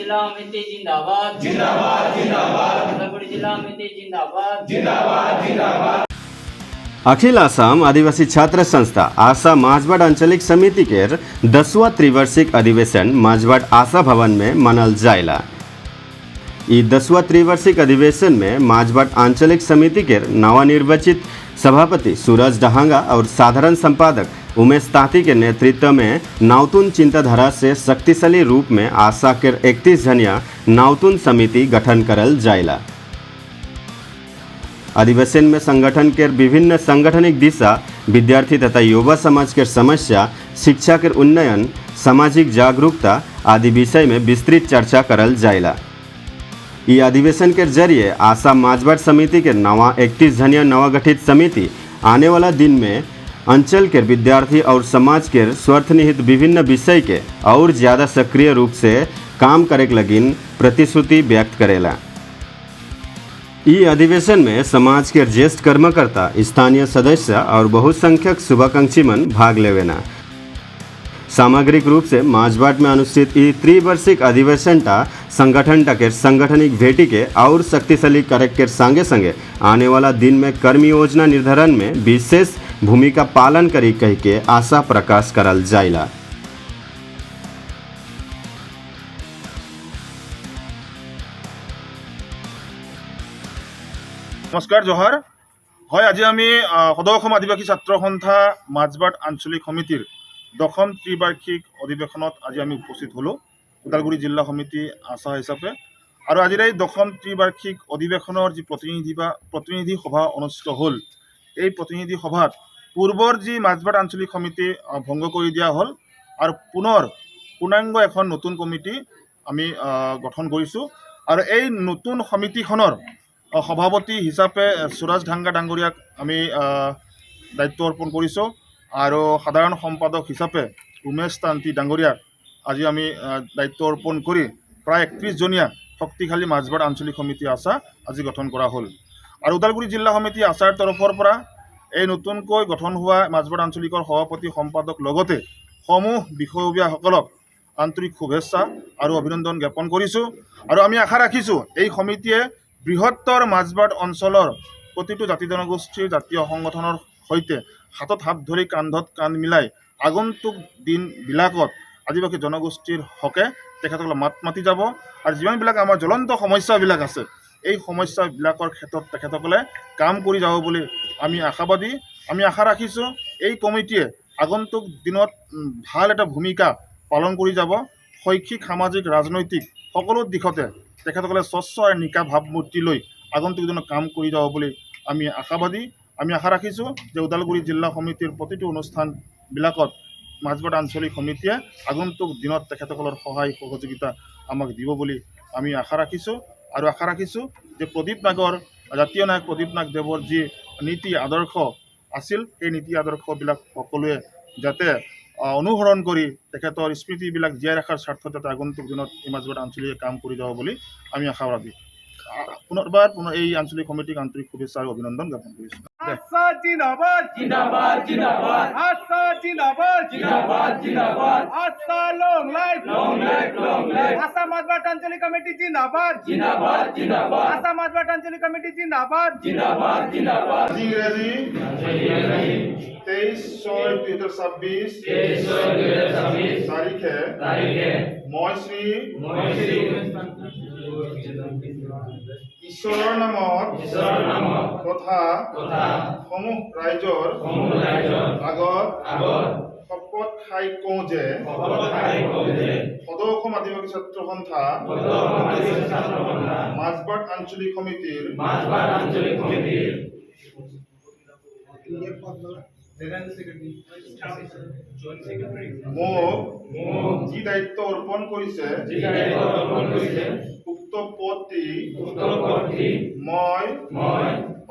जिला समिति जिंदाबाद जिंदाबाद जिंदाबाद उदालगुड़ी जिला समिति जिंदाबाद जिंदाबाद जिंदाबाद। अखिल आसाम आदिवासी छात्र संस्था आशा माझबाट आंचलिक समिति के 10वां त्रिवार्षिक अधिवेशन माझबाट आशा भवन में मनल जायला। ई 10वां त्रिवार्षिक अधिवेशन में माझबाट आंचलिक समिति के नवनिर्वाचित सभापति सूरज डहांगा और साधारण संपादक उमेश ताती के नेतृत्व में नावतुन चिंताधारा से शक्तिशाली रूप में आशा के 31 जनिया नावतुन समिति गठन करल जायला। अधिवेशन में संगठन के विभिन्न सांगठनिक दिशा, विद्यार्थी तथा युवा समाज के समस्या, शिक्षा के उन्नयन, सामाजिक जागरूकता आदि विषय में विस्तृत चर्चा करल जायला। ये अधिवेशन के जरिए आशा माझबाट समिति के नवा 31 जनिया नवगठित समिति आने वाला दिन में अंचल के विद्यार्थी और समाज के स्वार्थनिहित विभिन्न विषय के और ज़्यादा सक्रिय रूप से काम करे लगिन प्रतिश्रुति व्यक्त करेला। ई अधिवेशन में समाज के ज्येष्ठ कर्मकर्ता, स्थानीय सदस्य और बहुसंख्यक शुभाकांक्षी मन भाग लेवेना। सामग्रिक रूप से माझबाट में अनुष्ठित ई त्रिवार्षिक अधिवेशन टा संगठन के सांगठनिक भेटी के और शक्तिशाली करे के संगे संगे आने वाला दिन में कर्म योजना निर्धारण में विशेष भूमिका पालन करी कह के आशा प्रकाश करल जायला। नमस्कार जोहार है आज आमी सदৌ অসম आदिवासी छात्र सन्था माझबाट आंचलिक समितिर 10ম त्रिवार्षिक अधिवेशनत आज आमी उपस्थित हलो उदालगुड़ी जिला समिति आशा हिसापे और आज 10ম त्रिवार्षिक अधिवेशनर जी प्रतिनिधि सभा अनुष्ठित हल। এই प्रतिनिधि सभात पूर्वर जी माझबाट आंचलिक समिति भंग कर दिया हल और पुनर पूर्णांग এখন नतुन कमिटी आमी गठन करिছো और এই नतुन समितिखনৰ सभापति हिसापे सूरज ढांगा डांगरियाक आमी दायित्व अर्पण करिছো और साधारण सम्पादक हिसापे उमेश तांती डांगरियाक आज आमी दायित्व अर्पण करी प्राय 31 जनिया शक्तिशाली माझबाट आंचलिक समिति आशा आज गठन करा हल। और उदालगुड़ी जिला समिति आशार तरफर पर नतुनक गठन हुआ माझबाट आंचलिकर सभापति सम्पादक लगते समूह বিষয়ববীয়াসকলক आंतरिक शुभेच्छा और अभिनंदन ज्ञापन करिছো और आमी आशा राखिছো এই समितिये बृहत्तर माझबाट अंचलर प्रतिটো जाति जनगोष्ठीर जातीय संगठনৰ सहित हाथत हाथ धरि कांधत कांध मिलाई आगंतुक दिन बिलाकत आदिवासी जनगोष्ठीर हके तेखেতসকলক मात माति যাব और जिमानबिलाक आमार ज्वलंत समस्याबिलाक आछे এই समस्याबिलाকৰ ক্ষেত্ৰত তেখেতসকলে কাম কৰি যাব বুলি আমি আশাবাদী। আমি আশা ৰাখিছো এই কমিটিয়ে আগন্তুক দিনত ভাল এটা ভূমিকা পালন কৰি যাব। শৈক্ষিক, সামাজিক, ৰাজনৈতিক সকলো দিশতে তেখেতসকলে স্বচ্ছ আৰু নিকা ভাৱমূৰ্তি লৈ আগন্তুক দিনত কাম কৰি যাব বুলি আমি আশাবাদী। আমি আশা ৰাখিছো যে উদালগুৰি জিলা সমিতিৰ প্ৰতিটো অনুষ্ঠানবিলাকত माझबाट আঞ্চলিক সমিতিয়ে আগন্তুক দিনত তেখেতসকলৰ সহায় সহযোগিতা আমাক দিব বুলি আমি আশা ৰাখিছো और आशा राखिছো যে प्रदीप नागर জাতীয় नायक प्रदीप नाग देवर जी नीति आदर्श आसिल এই নীতি আদৰ্শবিলাক সকলোৱে যাতে অনুসৰণ কৰি তেখেতৰ স্মৃতিবিলাক জীয়াই ৰখাৰ স্বাৰ্থত যাতে আগন্তুক দিনত এই माझबाट আঞ্চলিকে কাম কৰি যাব বুলি আমি আশাবাদী। পুনৰবাৰ এই আঞ্চলিক কমিটিক আন্তৰিক শুভেচ্ছা আৰু অভিনন্দন জ্ঞাপন কৰিছো। आशा जिंदाबाद जिंदाबाद जिंदाबाद आशा जिंदाबाद जिंदाबाद जिंदाबाद आशा लॉन्ग लाइफ आशा माझबाट आंचलिक कमिटी जिंदाबाद जिंदाबाद जिंदाबाद आशा माझबाट आंचलिक कमिटी जिंदाबाद जिंदाबाद जिंदाबाद। ইংৰাজী 23/6/2026 তাৰিখে মই শ্ৰী ঈশ্বৰৰ নামত তথা সমূহ ৰাইজৰ আগত শপত খাই কওঁ যে সদৌ অসম আদিবাসী ছাত্ৰ সন্থা माझबाट আঞ্চলিক সমিতিৰ মোক যি দায়িত্ব অৰ্পণ কৰিছে উক্ত পদটি মই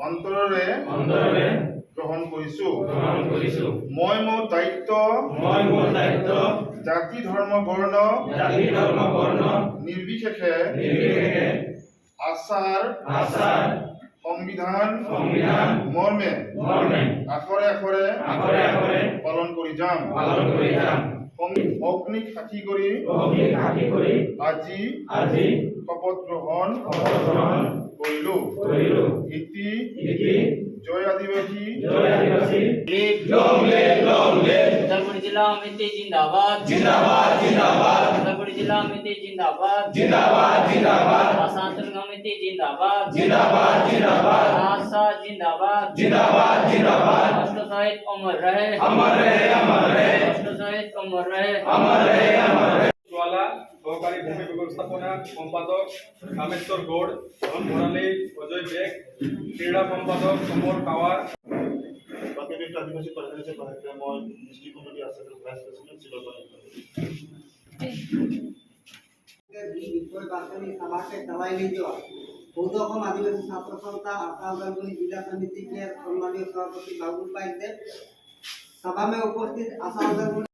অন্তৰেৰে গ্ৰহণ কৰিছো। মই মোৰ দায়িত্ব জাতি ধৰ্ম বৰ্ণ নিৰ্বিশেষে আচাৰ সংবিধান মৰ্মে আখৰে আখৰে পালন কৰি যাম। অগ্নি সাক্ষী কৰি আজি শপত গ্ৰহণ কৰিলো ইতি জয় আদিবাসী उधरपुर जिला समिति जिंदाबाद उधरपुर जिला समिति जिंदाबाद आसानसोल समिति जिंदाबाद आशा जिंदाबाद राष्ट्र सहित अमर रहे राष्ट्र सहित अमर रहे ज्वाला সহকারী ভূমি ব্যবস্থাপনা সম্পাদক কামেশ্বর গৌড় মোরালি অজয় বেগ ক্রীড়া সম্পাদক সমর পাওয়ার প্ৰাকৃতিক আদিবাসী পাৰ্টিৰ মই ডিষ্ট্ৰিক্ট কমিটি আছে ভাইচ প্ৰেচিডেণ্ট চিলপানী নির্বাচনী সভাকে চালাই নিয়ে যাওয়া চৌদ্দশম আদিবাসী ছাত্র সন্থা আশা उदालगुरी जिला समिति के सम्मानीय सभापति बाबुल भाई देव सभा में उपस्थित आशा उदालगुरी